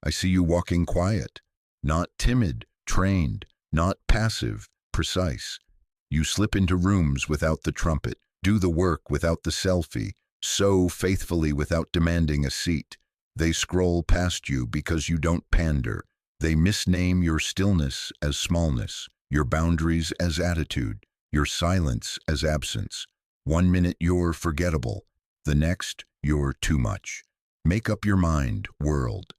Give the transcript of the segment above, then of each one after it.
I see you walking quiet, not timid, trained, not passive, precise. You slip into rooms without the trumpet, do the work without the selfie, sow faithfully without demanding a seat. They scroll past you because you don't pander. They misname your stillness as smallness, your boundaries as attitude, your silence as absence. 1 minute you're forgettable, the next you're too much. Make up your mind, world.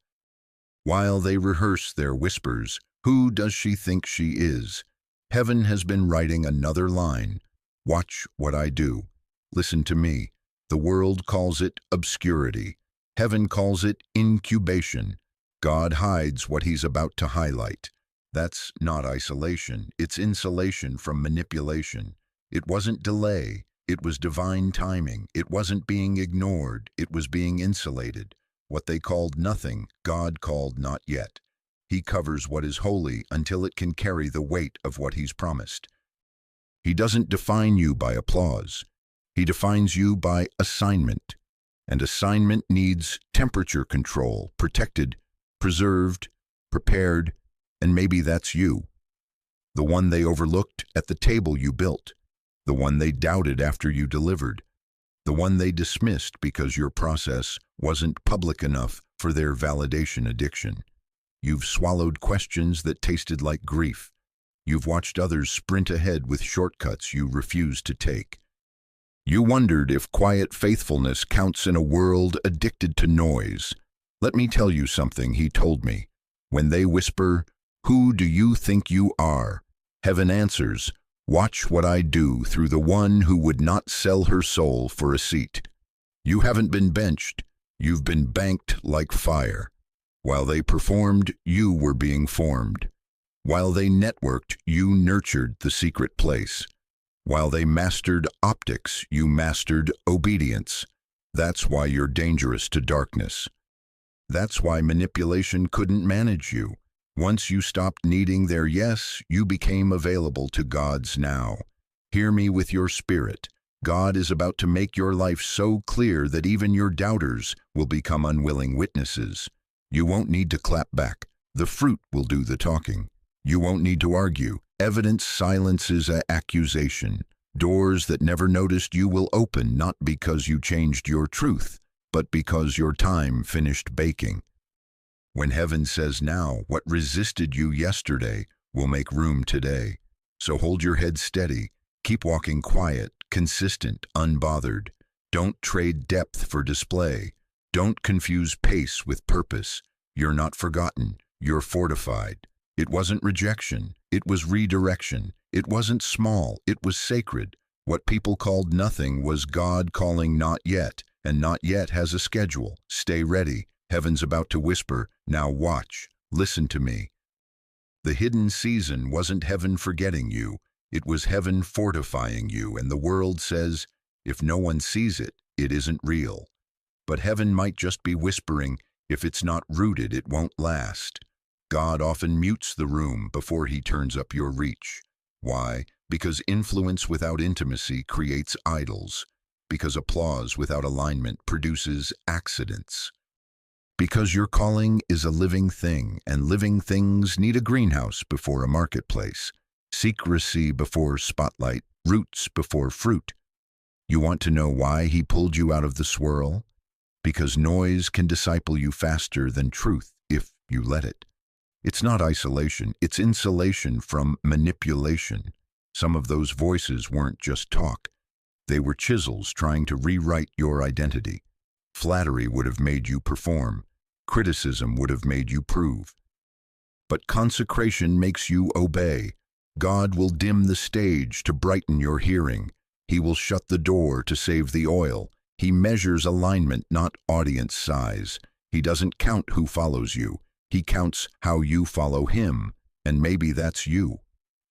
While they rehearse their whispers, who does she think she is? Heaven has been writing another line. Watch what I do. Listen to me. The world calls it obscurity. Heaven calls it incubation. God hides what he's about to highlight. That's not isolation. It's insulation from manipulation. It wasn't delay. It was divine timing. It wasn't being ignored. It was being insulated. What they called nothing, God called not yet. He covers what is holy until it can carry the weight of what he's promised. He doesn't define you by applause. He defines you by assignment. And assignment needs temperature control, protected, preserved, prepared, and maybe that's you. The one they overlooked at the table you built. The one they doubted after you delivered. The one they dismissed because your process wasn't public enough for their validation addiction. You've swallowed questions that tasted like grief. You've watched others sprint ahead with shortcuts you refused to take. You wondered if quiet faithfulness counts in a world addicted to noise. Let me tell you something, he told me. When they whisper, "Who do you think you are?" Heaven answers, "Watch what I do through the one who would not sell her soul for a seat." You haven't been benched. You've been banked like fire. While they performed, you were being formed. While they networked, you nurtured the secret place. While they mastered optics, you mastered obedience. That's why you're dangerous to darkness. That's why manipulation couldn't manage you. Once you stopped needing their yes, you became available to God's now. Hear me with your spirit. God is about to make your life so clear that even your doubters will become unwilling witnesses. You won't need to clap back. The fruit will do the talking. You won't need to argue. Evidence silences an accusation. Doors that never noticed you will open, not because you changed your truth, but because your time finished baking. When heaven says now, what resisted you yesterday will make room today. So hold your head steady. Keep walking quiet, consistent, unbothered. Don't trade depth for display. Don't confuse pace with purpose. You're not forgotten. You're fortified. It wasn't rejection. It was redirection. It wasn't small. It was sacred. What people called nothing was God calling not yet, and not yet has a schedule. Stay ready. Heaven's about to whisper, now watch. Listen to me. The hidden season wasn't heaven forgetting you. It was heaven fortifying you, and the world says, if no one sees it, it isn't real. But heaven might just be whispering, if it's not rooted, it won't last. God often mutes the room before he turns up your reach. Why? Because influence without intimacy creates idols. Because applause without alignment produces accidents. Because your calling is a living thing, and living things need a greenhouse before a marketplace. Secrecy before spotlight, roots before fruit. You want to know why he pulled you out of the swirl? Because noise can disciple you faster than truth if you let it. It's not isolation, it's insulation from manipulation. Some of those voices weren't just talk. They were chisels trying to rewrite your identity. Flattery would have made you perform. Criticism would have made you prove. But consecration makes you obey. God will dim the stage to brighten your hearing. He will shut the door to save the oil. He measures alignment, not audience size. He doesn't count who follows you. He counts how you follow him, and maybe that's you.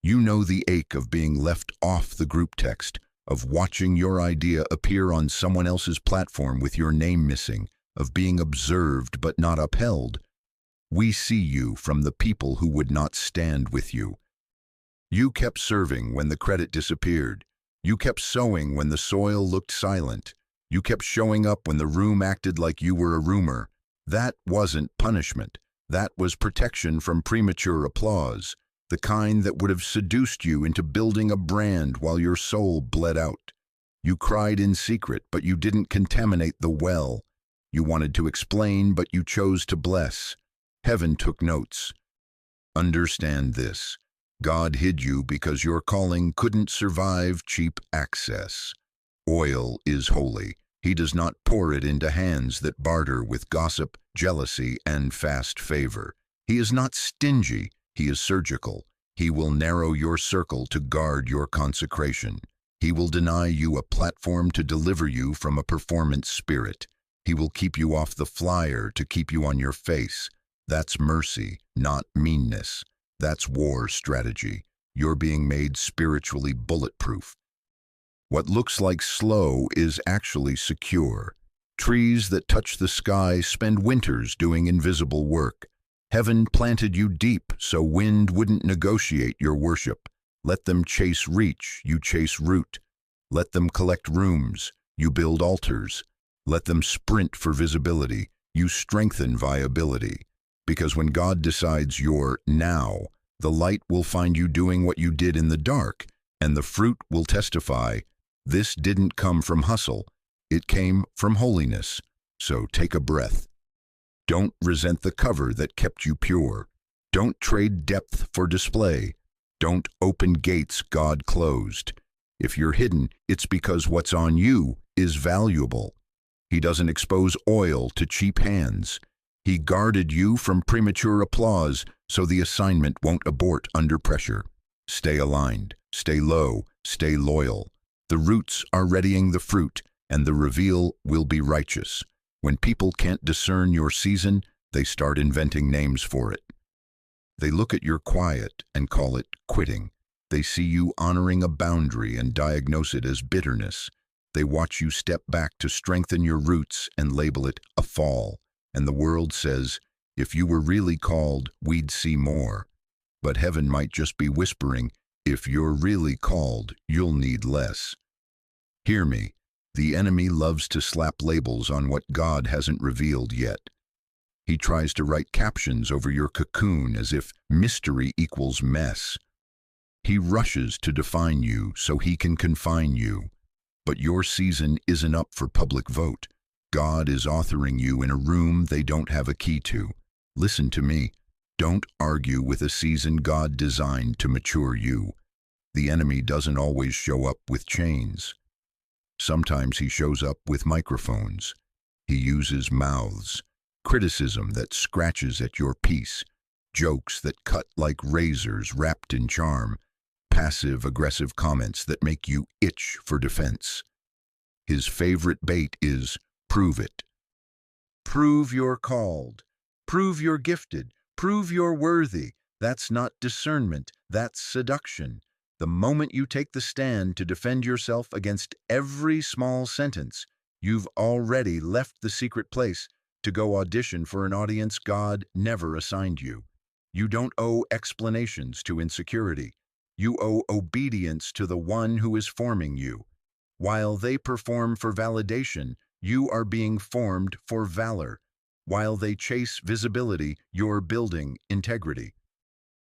You know the ache of being left off the group text, of watching your idea appear on someone else's platform with your name missing, of being observed but not upheld. We see you from the people who would not stand with you. You kept serving when the credit disappeared. You kept sowing when the soil looked silent. You kept showing up when the room acted like you were a rumor. That wasn't punishment. That was protection from premature applause, the kind that would have seduced you into building a brand while your soul bled out. You cried in secret, but you didn't contaminate the well. You wanted to explain, but you chose to bless. Heaven took notes. Understand this. God hid you because your calling couldn't survive cheap access. Oil is holy. He does not pour it into hands that barter with gossip, jealousy, and fast favor. He is not stingy. He is surgical. He will narrow your circle to guard your consecration. He will deny you a platform to deliver you from a performance spirit. He will keep you off the flyer to keep you on your face. That's mercy, not meanness. That's war strategy. You're being made spiritually bulletproof. What looks like slow is actually secure. Trees that touch the sky spend winters doing invisible work. Heaven planted you deep so wind wouldn't negotiate your worship. Let them chase reach, you chase root. Let them collect rooms, you build altars. Let them sprint for visibility, you strengthen viability. Because when God decides you're now, the light will find you doing what you did in the dark, and the fruit will testify, this didn't come from hustle, it came from holiness. So take a breath. Don't resent the cover that kept you pure. Don't trade depth for display. Don't open gates God closed. If you're hidden, it's because what's on you is valuable. He doesn't expose oil to cheap hands. He guarded you from premature applause so the assignment won't abort under pressure. Stay aligned, stay low, stay loyal. The roots are readying the fruit, and the reveal will be righteous. When people can't discern your season, they start inventing names for it. They look at your quiet and call it quitting. They see you honoring a boundary and diagnose it as bitterness. They watch you step back to strengthen your roots and label it a fall. And the world says, if you were really called, we'd see more. But heaven might just be whispering, if you're really called, you'll need less. Hear me, the enemy loves to slap labels on what God hasn't revealed yet. He tries to write captions over your cocoon as if mystery equals mess. He rushes to define you so he can confine you. But your season isn't up for public vote. God is authoring you in a room they don't have a key to. Listen to me. Don't argue with a season God designed to mature you. The enemy doesn't always show up with chains. Sometimes he shows up with microphones. He uses mouths, criticism that scratches at your peace, jokes that cut like razors wrapped in charm, passive-aggressive comments that make you itch for defense. His favorite bait is, prove it. Prove you're called. Prove you're gifted. Prove you're worthy. That's not discernment. That's seduction. The moment you take the stand to defend yourself against every small sentence, you've already left the secret place to go audition for an audience God never assigned you. You don't owe explanations to insecurity. You owe obedience to the one who is forming you. While they perform for validation, you are being formed for valor. While they chase visibility, you're building integrity.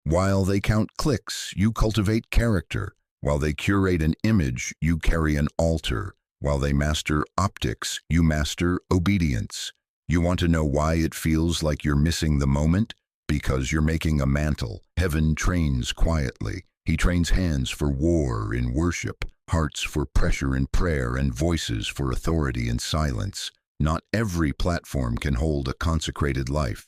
While they count clicks, you cultivate character. While they curate an image, you carry an altar. While they master optics, you master obedience. You want to know why it feels like you're missing the moment? Because you're making a mantle. Heaven trains quietly. He trains hands for war in worship, hearts for pressure in prayer, and voices for authority in silence. Not every platform can hold a consecrated life.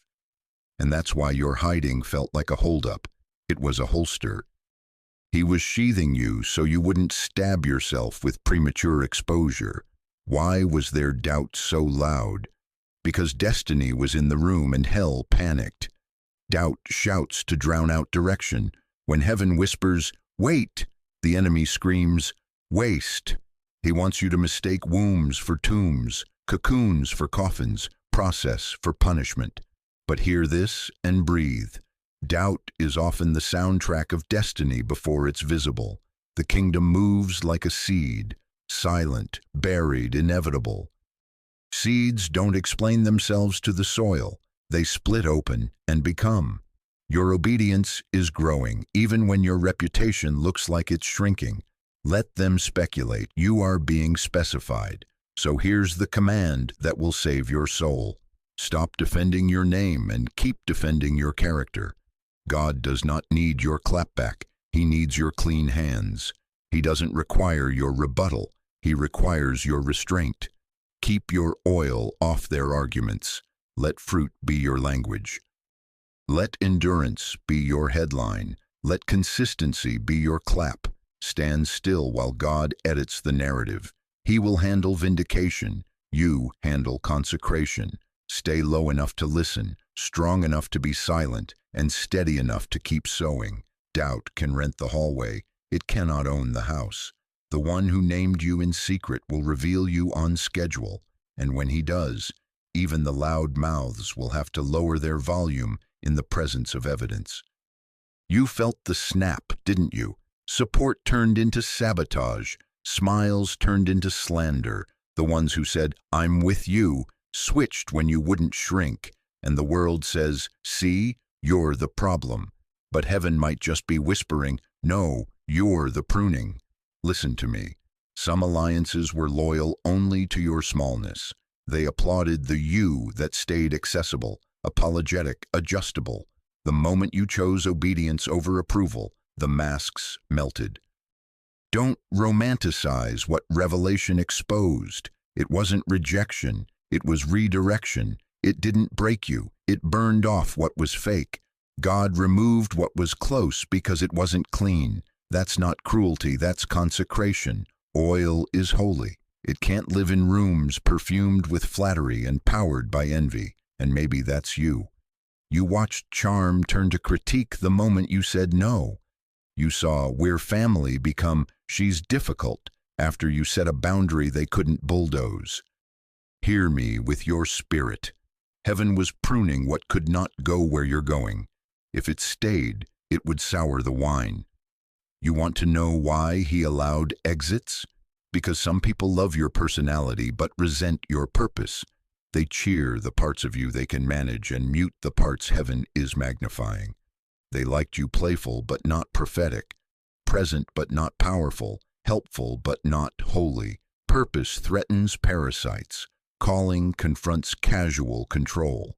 And that's why your hiding felt like a holdup. It was a holster. He was sheathing you so you wouldn't stab yourself with premature exposure. Why was their doubt so loud? Because destiny was in the room and hell panicked. Doubt shouts to drown out direction. When heaven whispers, wait, the enemy screams, waste. He wants you to mistake wombs for tombs, cocoons for coffins, process for punishment. But hear this and breathe. Doubt is often the soundtrack of destiny before it's visible. The kingdom moves like a seed, silent, buried, inevitable. Seeds don't explain themselves to the soil. They split open and become. Your obedience is growing, even when your reputation looks like it's shrinking. Let them speculate. You are being specified. So here's the command that will save your soul. Stop defending your name and keep defending your character. God does not need your clapback. He needs your clean hands. He doesn't require your rebuttal. He requires your restraint. Keep your oil off their arguments. Let fruit be your language. Let endurance be your headline. Let consistency be your clap. Stand still while God edits the narrative. He will handle vindication. You handle consecration. Stay low enough to listen, strong enough to be silent, and steady enough to keep sowing. Doubt can rent the hallway. It cannot own the house. The one who named you in secret will reveal you on schedule. And when he does, even the loud mouths will have to lower their volume in the presence of evidence. You felt the snap, didn't you? Support turned into sabotage. Smiles turned into slander. The ones who said, "I'm with you," switched when you wouldn't shrink. And the world says, "See, you're the problem." But heaven might just be whispering, "No, you're the pruning." Listen to me. Some alliances were loyal only to your smallness. They applauded the you that stayed accessible, apologetic, adjustable. The moment you chose obedience over approval, the masks melted. Don't romanticize what Revelation exposed. It wasn't rejection. It was redirection. It didn't break you. It burned off what was fake. God removed what was close because it wasn't clean. That's not cruelty, that's consecration. Oil is holy. It can't live in rooms perfumed with flattery and powered by envy. And maybe that's you. You watched charm turn to critique the moment you said no. You saw "we're family" become "she's difficult" after you set a boundary they couldn't bulldoze. Hear me with your spirit. Heaven was pruning what could not go where you're going. If it stayed, it would sour the wine. You want to know why he allowed exits? Because some people love your personality but resent your purpose. They cheer the parts of you they can manage and mute the parts heaven is magnifying. They liked you playful but not prophetic, present but not powerful, helpful but not holy. Purpose threatens parasites. Calling confronts casual control.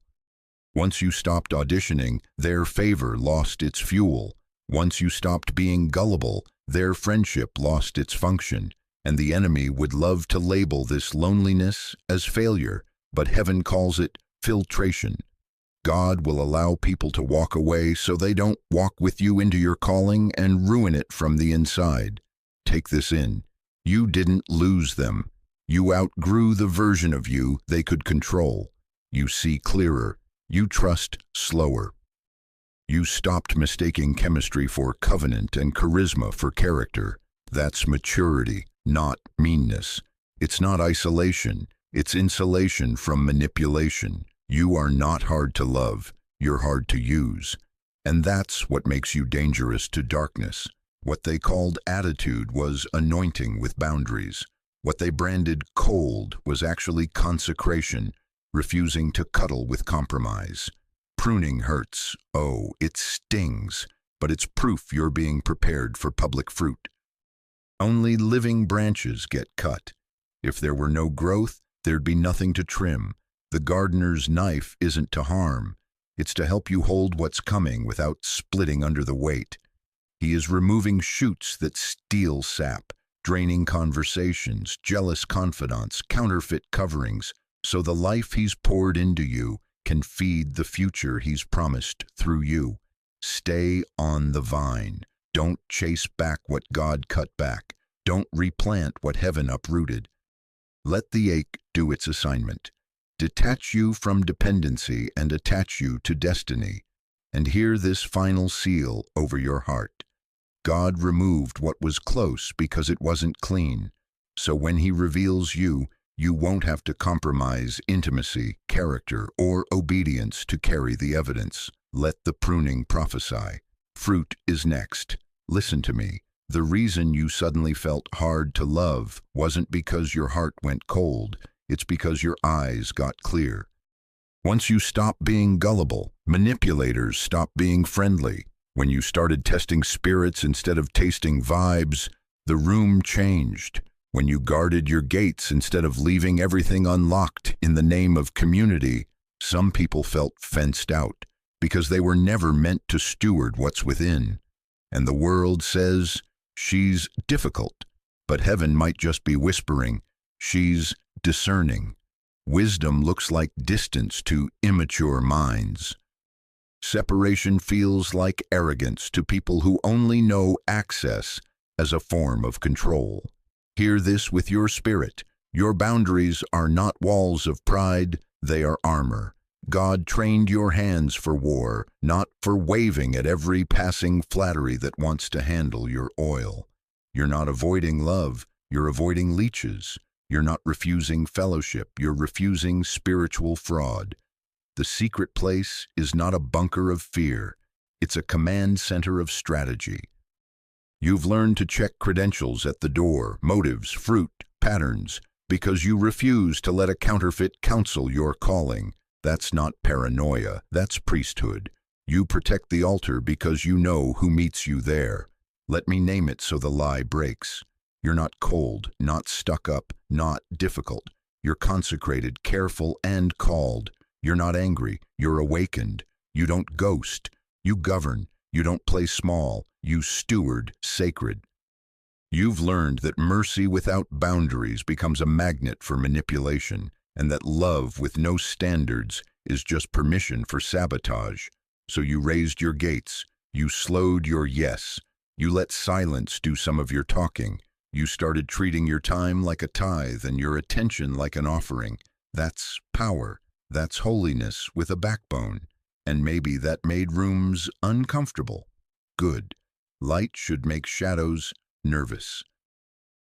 Once you stopped auditioning, their favor lost its fuel. Once you stopped being gullible, their friendship lost its function. And the enemy would love to label this loneliness as failure, but heaven calls it filtration. God will allow people to walk away so they don't walk with you into your calling and ruin it from the inside. Take this in. You didn't lose them. You outgrew the version of you they could control. You see clearer. You trust slower. You stopped mistaking chemistry for covenant and charisma for character. That's maturity, not meanness. It's not isolation. It's insulation from manipulation. You are not hard to love. You're hard to use. And that's what makes you dangerous to darkness. What they called attitude was anointing with boundaries. What they branded cold was actually consecration, refusing to cuddle with compromise. Pruning hurts. Oh, it stings. But it's proof you're being prepared for public fruit. Only living branches get cut. If there were no growth, there'd be nothing to trim. The gardener's knife isn't to harm. It's to help you hold what's coming without splitting under the weight. He is removing shoots that steal sap, draining conversations, jealous confidants, counterfeit coverings, so the life he's poured into you can feed the future he's promised through you. Stay on the vine. Don't chase back what God cut back. Don't replant what heaven uprooted. Let the ache do its assignment. Detach you from dependency and attach you to destiny. And hear this final seal over your heart. God removed what was close because it wasn't clean. So when he reveals you, you won't have to compromise intimacy, character, or obedience to carry the evidence. Let the pruning prophesy. Fruit is next. Listen to me. The reason you suddenly felt hard to love wasn't because your heart went cold. It's because your eyes got clear. Once you stopped being gullible, manipulators stopped being friendly. When you started testing spirits instead of tasting vibes, the room changed. When you guarded your gates instead of leaving everything unlocked in the name of community, some people felt fenced out because they were never meant to steward what's within. And the world says, she's difficult, but heaven might just be whispering, she's discerning. Wisdom looks like distance to immature minds. Separation feels like arrogance to people who only know access as a form of control. Hear this with your spirit. Your boundaries are not walls of pride, they are armor. God trained your hands for war, not for waving at every passing flattery that wants to handle your oil. You're not avoiding love, you're avoiding leeches. You're not refusing fellowship, you're refusing spiritual fraud. The secret place is not a bunker of fear, it's a command center of strategy. You've learned to check credentials at the door, motives, fruit, patterns, because you refuse to let a counterfeit counsel your calling. That's not paranoia, that's priesthood. You protect the altar because you know who meets you there. Let me name it so the lie breaks. You're not cold, not stuck up, not difficult. You're consecrated, careful, and called. You're not angry, you're awakened. You don't ghost, you govern. You don't play small, you steward sacred. You've learned that mercy without boundaries becomes a magnet for manipulation, and that love with no standards is just permission for sabotage. So you raised your gates, you slowed your yes, you let silence do some of your talking. You started treating your time like a tithe and your attention like an offering. That's power. That's holiness with a backbone. And maybe that made rooms uncomfortable. Good. Light should make shadows nervous.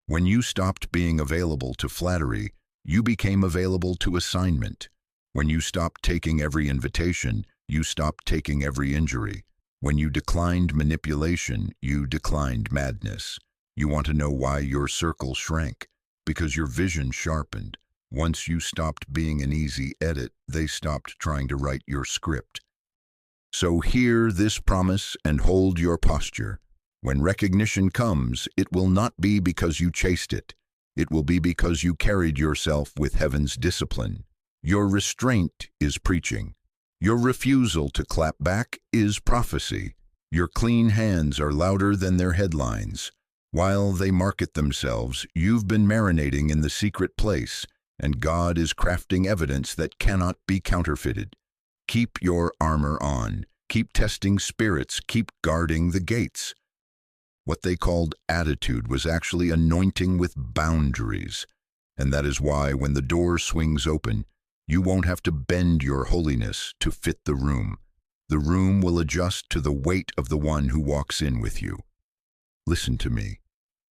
When you stopped being available to flattery, you became available to assignment. When you stopped taking every invitation, you stopped taking every injury. When you declined manipulation, you declined madness. You want to know why your circle shrank? Because your vision sharpened. Once you stopped being an easy edit, they stopped trying to write your script. So hear this promise and hold your posture. When recognition comes, it will not be because you chased it. It will be because you carried yourself with heaven's discipline. Your restraint is preaching. Your refusal to clap back is prophecy. Your clean hands are louder than their headlines. While they market themselves, you've been marinating in the secret place, and God is crafting evidence that cannot be counterfeited. Keep your armor on. Keep testing spirits. Keep guarding the gates. What they called attitude was actually anointing with boundaries. And that is why when the door swings open, you won't have to bend your holiness to fit the room. The room will adjust to the weight of the one who walks in with you. Listen to me.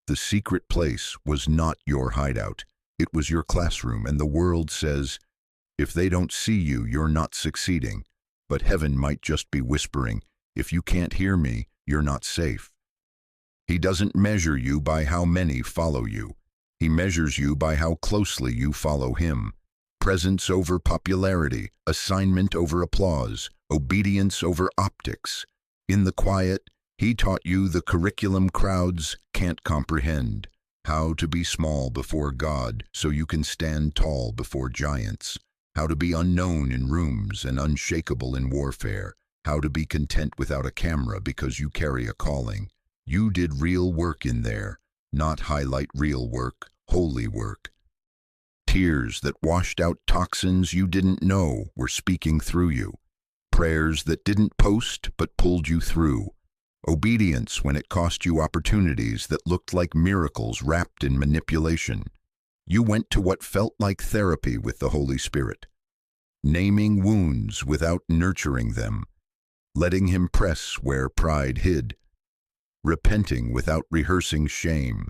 The secret place was not your hideout. It was your classroom, and the world says, if they don't see you, you're not succeeding. But heaven might just be whispering, if you can't hear me, you're not safe. He doesn't measure you by how many follow you. He measures you by how closely you follow him. Presence over popularity, assignment over applause, obedience over optics. In the quiet, he taught you the curriculum crowds can't comprehend. How to be small before God so you can stand tall before giants. How to be unknown in rooms and unshakable in warfare. How to be content without a camera because you carry a calling. You did real work in there, not highlight reel work, holy work. Tears that washed out toxins you didn't know were speaking through you. Prayers that didn't post but pulled you through. Obedience when it cost you opportunities that looked like miracles wrapped in manipulation. You went to what felt like therapy with the Holy Spirit. Naming wounds without nurturing them. Letting him press where pride hid. Repenting without rehearsing shame.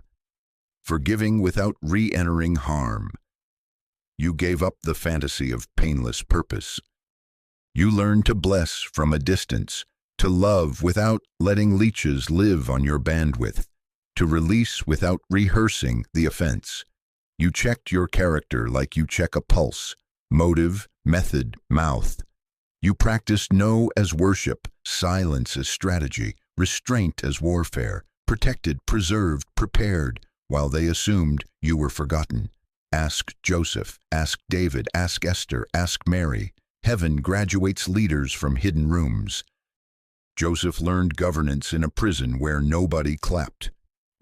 Forgiving without re-entering harm. You gave up the fantasy of painless purpose. You learned to bless from a distance, to love without letting leeches live on your bandwidth, to release without rehearsing the offense. You checked your character like you check a pulse, motive, Method, mouth. You practiced no as worship, silence as strategy, restraint as warfare, protected, preserved, prepared, while they assumed you were forgotten. Ask Joseph, ask David, ask Esther, ask Mary. Heaven graduates leaders from hidden rooms. Joseph learned governance in a prison where nobody clapped.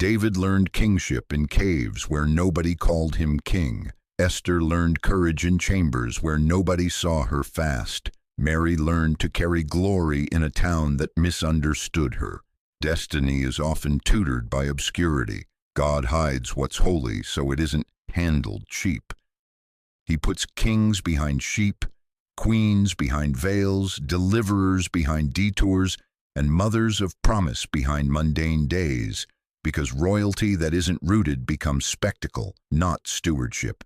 David learned kingship in caves where nobody called him king. Esther learned courage in chambers where nobody saw her fast. Mary learned to carry glory in a town that misunderstood her. Destiny is often tutored by obscurity. God hides what's holy so it isn't handled cheap. He puts kings behind sheep, queens behind veils, deliverers behind detours, and mothers of promise behind mundane days, because royalty that isn't rooted becomes spectacle, not stewardship.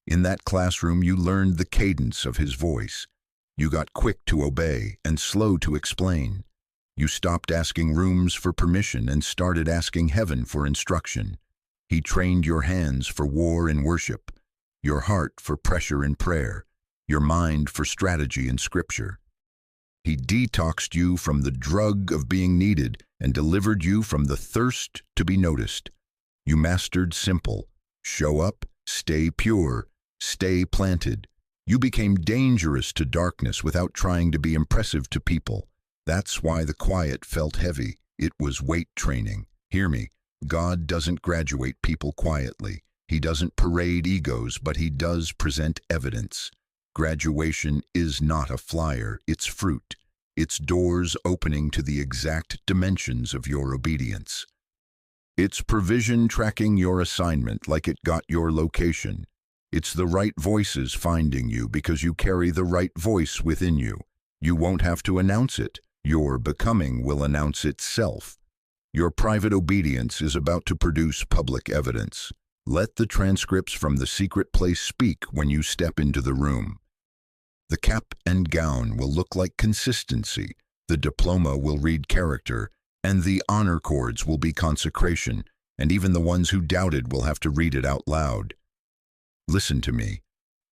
In that classroom you learned the cadence of his voice. You got quick to obey and slow to explain. You stopped asking rooms for permission and started asking heaven for instruction. He trained your hands for war in worship, your heart for pressure in prayer, your mind for strategy in scripture. He detoxed you from the drug of being needed and delivered you from the thirst to be noticed. You mastered simple: show up, stay pure, stay planted. You became dangerous to darkness without trying to be impressive to people. That's why the quiet felt heavy. It was weight training. Hear me. God doesn't graduate people quietly. He doesn't parade egos, but he does present evidence. Graduation is not a flyer, it's fruit. It's doors opening to the exact dimensions of your obedience. It's provision tracking your assignment like it got your location. It's the right voices finding you because you carry the right voice within you. You won't have to announce it. Your becoming will announce itself. Your private obedience is about to produce public evidence. Let the transcripts from the secret place speak when you step into the room. The cap and gown will look like consistency, the diploma will read character, and the honor cords will be consecration, and even the ones who doubted will have to read it out loud. Listen to me.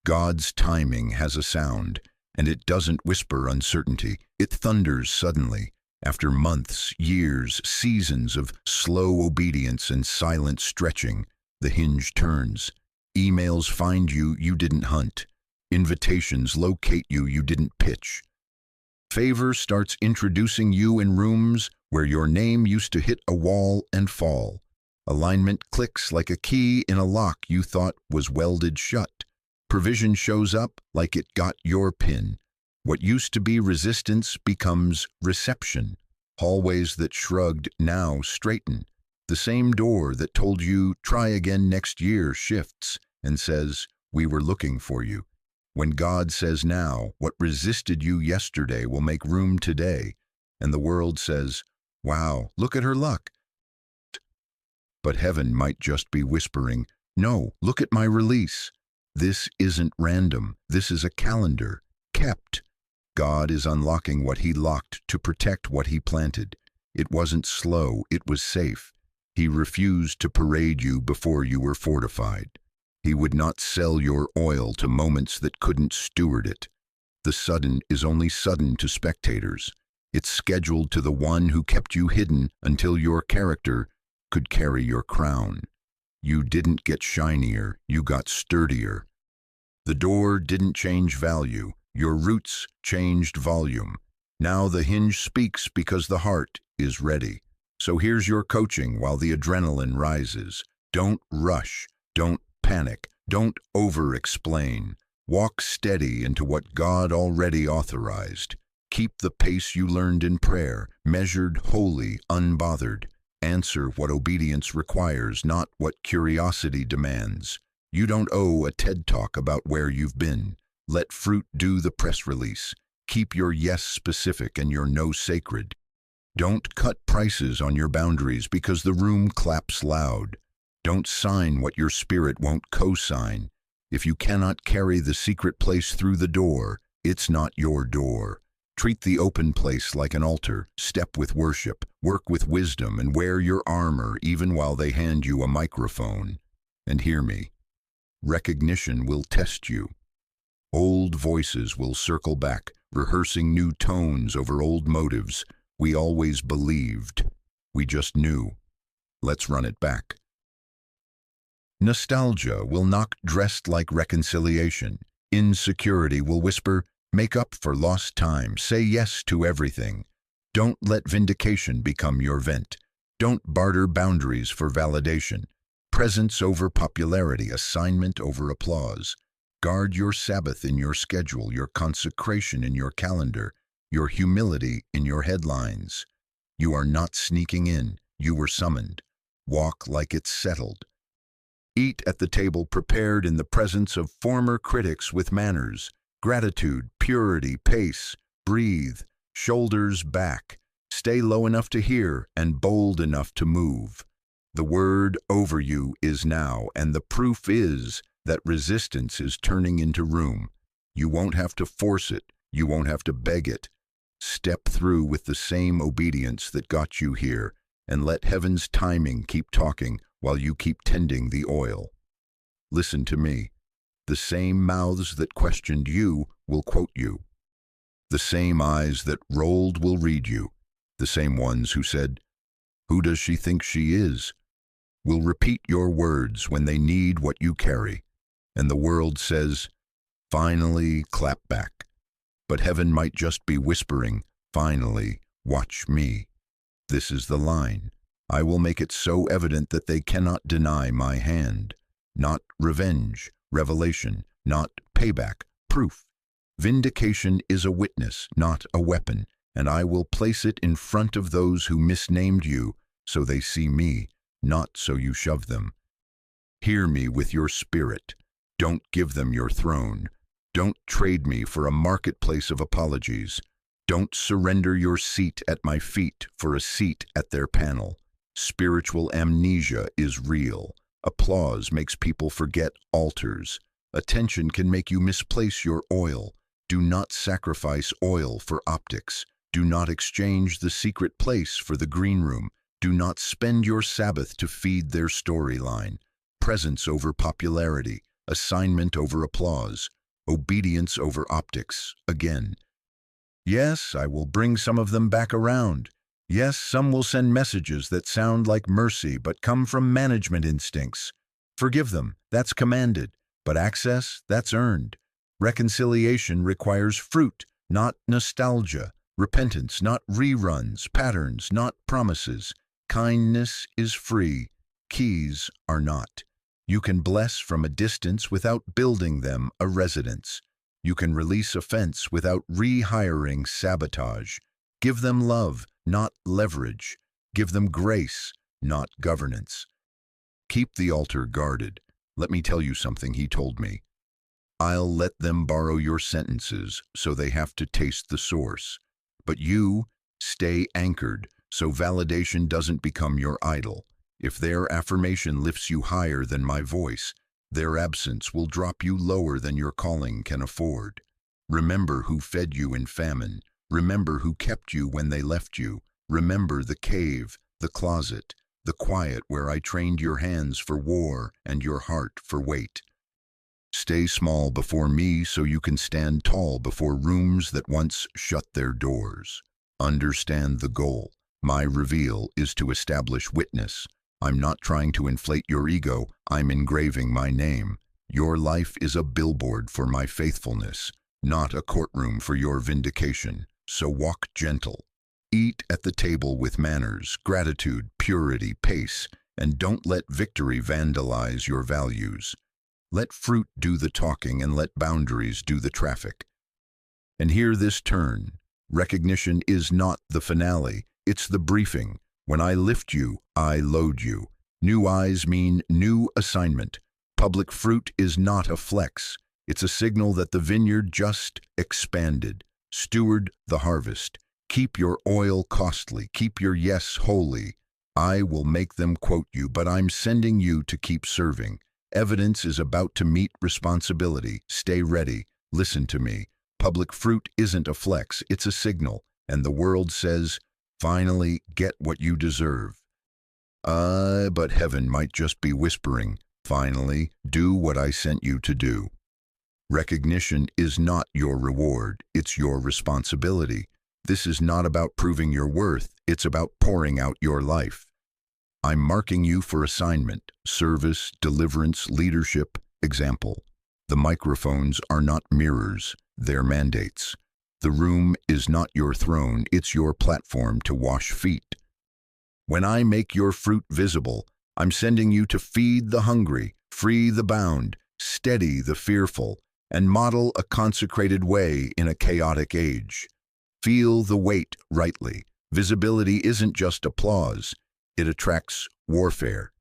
God's timing has a sound, and it doesn't whisper uncertainty. It thunders suddenly. After months, years, seasons of slow obedience and silent stretching, the hinge turns. Emails find you, you didn't hunt. Invitations locate you, you didn't pitch. Favor starts introducing you in rooms where your name used to hit a wall and fall. Alignment clicks like a key in a lock you thought was welded shut. Provision shows up like it got your pin. What used to be resistance becomes reception. Hallways that shrugged now straighten. The same door that told you try again next year shifts and says, we were looking for you. When God says now, what resisted you yesterday will make room today, and the world says, wow, look at her luck. But heaven might just be whispering, no, look at my release. This isn't random. This is a calendar, kept. God is unlocking what he locked to protect what he planted. It wasn't slow, it was safe. He refused to parade you before you were fortified. He would not sell your oil to moments that couldn't steward it. The sudden is only sudden to spectators. It's scheduled to the one who kept you hidden until your character could carry your crown. You didn't get shinier, you got sturdier. The door didn't change value, your roots changed volume. Now the hinge speaks because the heart is ready. So here's your coaching while the adrenaline rises. Don't rush, don't panic, don't over-explain. Walk steady into what God already authorized. Keep the pace you learned in prayer, measured, holy, unbothered. Answer what obedience requires, not what curiosity demands. You don't owe a TED Talk about where you've been. Let fruit do the press release. Keep your yes specific and your no sacred. Don't cut prices on your boundaries because the room claps loud. Don't sign what your spirit won't co-sign. If you cannot carry the secret place through the door, it's not your door. Treat the open place like an altar, step with worship, work with wisdom, and wear your armor even while they hand you a microphone. And hear me, recognition will test you. Old voices will circle back, rehearsing new tones over old motives. We always believed. We just knew. Let's run it back. Nostalgia will knock dressed like reconciliation. Insecurity will whisper, make up for lost time, say yes to everything. Don't let vindication become your vent. Don't barter boundaries for validation. Presence over popularity, assignment over applause. Guard your Sabbath in your schedule, your consecration in your calendar, your humility in your headlines. You are not sneaking in, you were summoned. Walk like it's settled. Eat at the table prepared in the presence of former critics with manners, gratitude, purity, pace. Breathe, shoulders back. Stay low enough to hear and bold enough to move. The word over you is now, and the proof is that resistance is turning into room. You won't have to force it. You won't have to beg it. Step through with the same obedience that got you here, and let heaven's timing keep talking while you keep tending the oil. Listen to me. The same mouths that questioned you will quote you. The same eyes that rolled will read you. The same ones who said, "Who does she think she is?" will repeat your words when they need what you carry. And the world says, "Finally, clap back." But heaven might just be whispering, "Finally, watch me." This is the line. I will make it so evident that they cannot deny my hand. Not revenge, revelation, not payback, proof. Vindication is a witness, not a weapon, and I will place it in front of those who misnamed you so they see me, not so you shove them. Hear me with your spirit. Don't give them your throne. Don't trade me for a marketplace of apologies. Don't surrender your seat at my feet for a seat at their panel. Spiritual amnesia is real. Applause makes people forget altars. Attention can make you misplace your oil. Do not sacrifice oil for optics. Do not exchange the secret place for the green room. Do not spend your Sabbath to feed their storyline. Presence over popularity, assignment over applause, obedience over optics, again. Yes, I will bring some of them back around. Yes, some will send messages that sound like mercy but come from management instincts. Forgive them, that's commanded, but access, that's earned. Reconciliation requires fruit, not nostalgia. Repentance, not reruns. Patterns, not promises. Kindness is free. Keys are not. You can bless from a distance without building them a residence. You can release offense without rehiring sabotage. Give them love, not leverage. Give them grace, not governance. Keep the altar guarded. Let me tell you something he told me. I'll let them borrow your sentences so they have to taste the source. But you stay anchored so validation doesn't become your idol. If their affirmation lifts you higher than my voice, their absence will drop you lower than your calling can afford. Remember who fed you in famine. Remember who kept you when they left you. Remember the cave, the closet, the quiet where I trained your hands for war and your heart for weight. Stay small before me so you can stand tall before rooms that once shut their doors. Understand the goal. My reveal is to establish witness. I'm not trying to inflate your ego. I'm engraving my name. Your life is a billboard for my faithfulness, not a courtroom for your vindication. So walk gentle. Eat at the table with manners, gratitude, purity, pace, and don't let victory vandalize your values. Let fruit do the talking and let boundaries do the traffic. And hear this turn. Recognition is not the finale, it's the briefing. When I lift you, I load you. New eyes mean new assignment. Public fruit is not a flex. It's a signal that the vineyard just expanded. Steward the harvest. Keep your oil costly. Keep your yes holy. I will make them quote you, but I'm sending you to keep serving. Evidence is about to meet responsibility. Stay ready. Listen to me. Public fruit isn't a flex, it's a signal. And the world says, finally, get what you deserve. But heaven might just be whispering, finally, do what I sent you to do. Recognition is not your reward, it's your responsibility. This is not about proving your worth, it's about pouring out your life. I'm marking you for assignment, service, deliverance, leadership. Example: the microphones are not mirrors, they're mandates. The room is not your throne, it's your platform to wash feet. When I make your fruit visible, I'm sending you to feed the hungry, free the bound, steady the fearful, and model a consecrated way in a chaotic age. Feel the weight rightly. Visibility isn't just applause, it attracts warfare.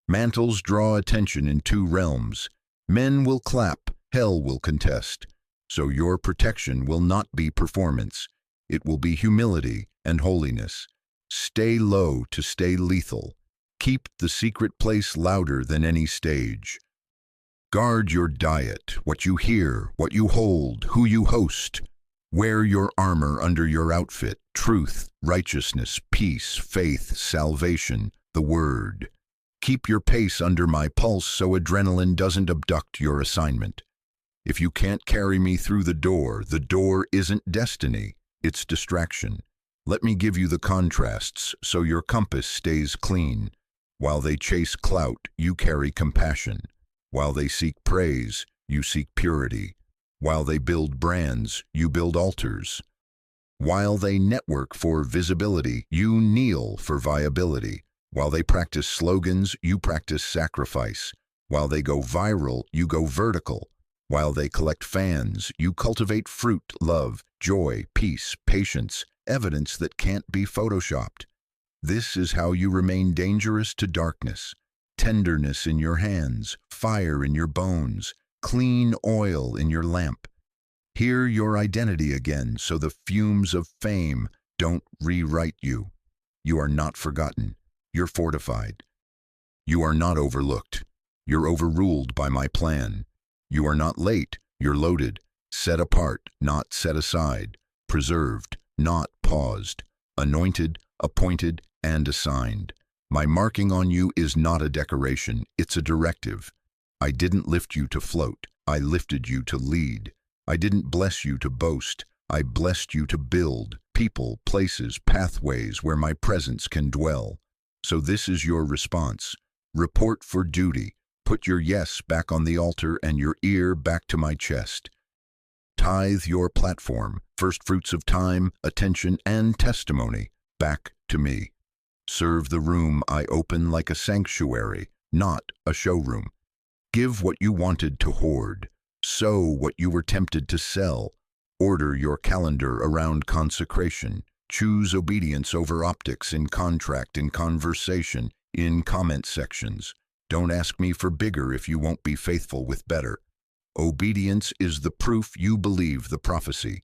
Mantles draw attention in two realms. Men will clap, hell will contest. So your protection will not be performance, it will be humility and holiness. Stay low to stay lethal. Keep the secret place louder than any stage. Guard your diet, what you hear, what you hold, who you host. Wear your armor under your outfit: truth, righteousness, peace, faith, salvation, the word. Keep your pace under my pulse so adrenaline doesn't abduct your assignment. If you can't carry me through the door isn't destiny, it's distraction. Let me give you the contrasts so your compass stays clean. While they chase clout, you carry compassion. While they seek praise, you seek purity. While they build brands, you build altars. While they network for visibility, you kneel for viability. While they practice slogans, you practice sacrifice. While they go viral, you go vertical. While they collect fans, you cultivate fruit, love, joy, peace, patience, evidence that can't be photoshopped. This is how you remain dangerous to darkness. Tenderness in your hands, fire in your bones, clean oil in your lamp. Hear your identity again so the fumes of fame don't rewrite you. You are not forgotten. You're fortified. You are not overlooked. You're overruled by my plan. You are not late. You're loaded. Set apart, not set aside. Preserved, not paused. Anointed, appointed, and assigned. My marking on you is not a decoration, it's a directive. I didn't lift you to float, I lifted you to lead. I didn't bless you to boast, I blessed you to build people, places, pathways where my presence can dwell. So this is your response. Report for duty. Put your yes back on the altar and your ear back to my chest. Tithe your platform, first fruits of time, attention, and testimony, back to me. Serve the room I open like a sanctuary, not a showroom. Give what you wanted to hoard. Sow what you were tempted to sell. Order your calendar around consecration. Choose obedience over optics in contract, in conversation, in comment sections. Don't ask me for bigger if you won't be faithful with better. Obedience is the proof you believe the prophecy.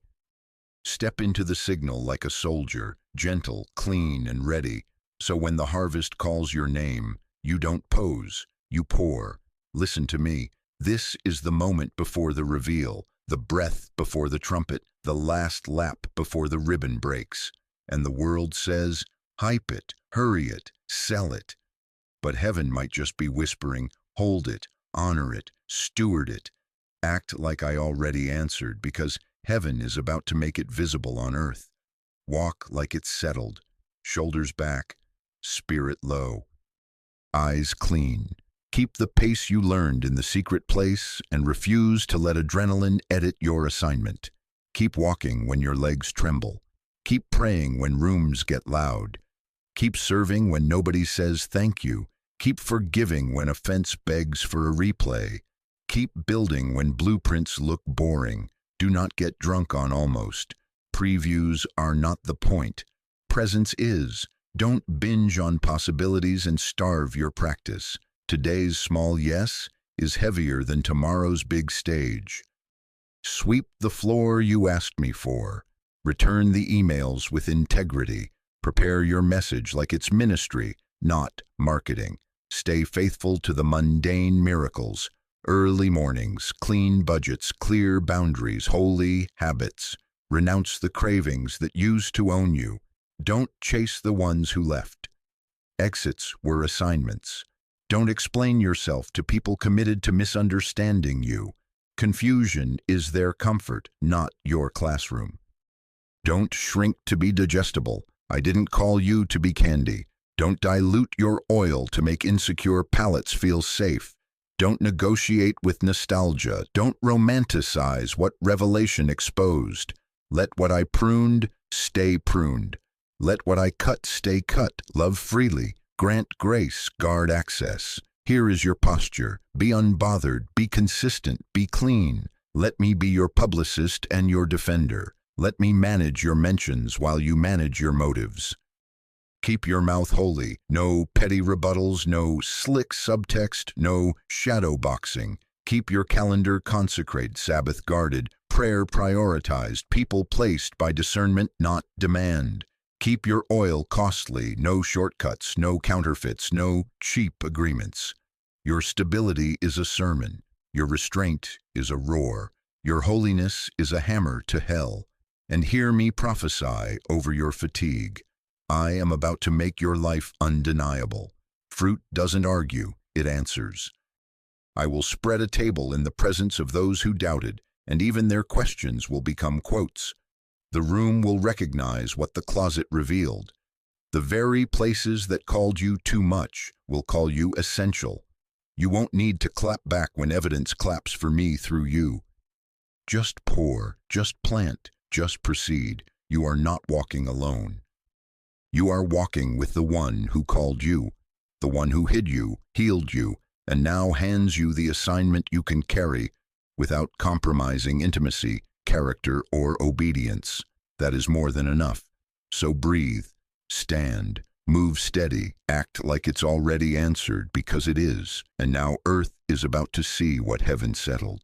Step into the signal like a soldier, gentle, clean, and ready. So when the harvest calls your name, you don't pose, you pour. Listen to me. This is the moment before the reveal, the breath before the trumpet, the last lap before the ribbon breaks. And the world says, hype it, hurry it, sell it. But heaven might just be whispering, hold it, honor it, steward it. Act like I already answered, because heaven is about to make it visible on earth. Walk like it's settled, shoulders back, spirit low, eyes clean. Keep the pace you learned in the secret place and refuse to let adrenaline edit your assignment. Keep walking when your legs tremble. Keep praying when rooms get loud. Keep serving when nobody says thank you. Keep forgiving when offense begs for a replay. Keep building when blueprints look boring. Do not get drunk on almost. Previews are not the point. Presence is. Don't binge on possibilities and starve your practice. Today's small yes is heavier than tomorrow's big stage. Sweep the floor you asked me for. Return the emails with integrity. Prepare your message like it's ministry, not marketing. Stay faithful to the mundane miracles. Early mornings, clean budgets, clear boundaries, holy habits. Renounce the cravings that used to own you. Don't chase the ones who left. Exits were assignments. Don't explain yourself to people committed to misunderstanding you. Confusion is their comfort, not your classroom. Don't shrink to be digestible. I didn't call you to be candy. Don't dilute your oil to make insecure palates feel safe. Don't negotiate with nostalgia. Don't romanticize what revelation exposed. Let what I pruned stay pruned. Let what I cut stay cut. Love freely. Grant grace. Guard access. Here is your posture. Be unbothered. Be consistent. Be clean. Let me be your publicist and your defender. Let me manage your mentions while you manage your motives. Keep your mouth holy. No petty rebuttals, no slick subtext, no shadow boxing. Keep your calendar consecrated, Sabbath guarded, prayer prioritized, people placed by discernment, not demand. Keep your oil costly, no shortcuts, no counterfeits, no cheap agreements. Your stability is a sermon. Your restraint is a roar. Your holiness is a hammer to hell. And hear me prophesy over your fatigue. I am about to make your life undeniable. Fruit doesn't argue, it answers. I will spread a table in the presence of those who doubted, and even their questions will become quotes. The room will recognize what the closet revealed. The very places that called you too much will call you essential. You won't need to clap back when evidence claps for me through you. Just pour, just plant, just proceed. You are not walking alone. You are walking with the one who called you, the one who hid you, healed you, and now hands you the assignment you can carry without compromising intimacy, character, or obedience. That is more than enough. So breathe, stand, move steady, act like it's already answered because it is, and now earth is about to see what heaven settled.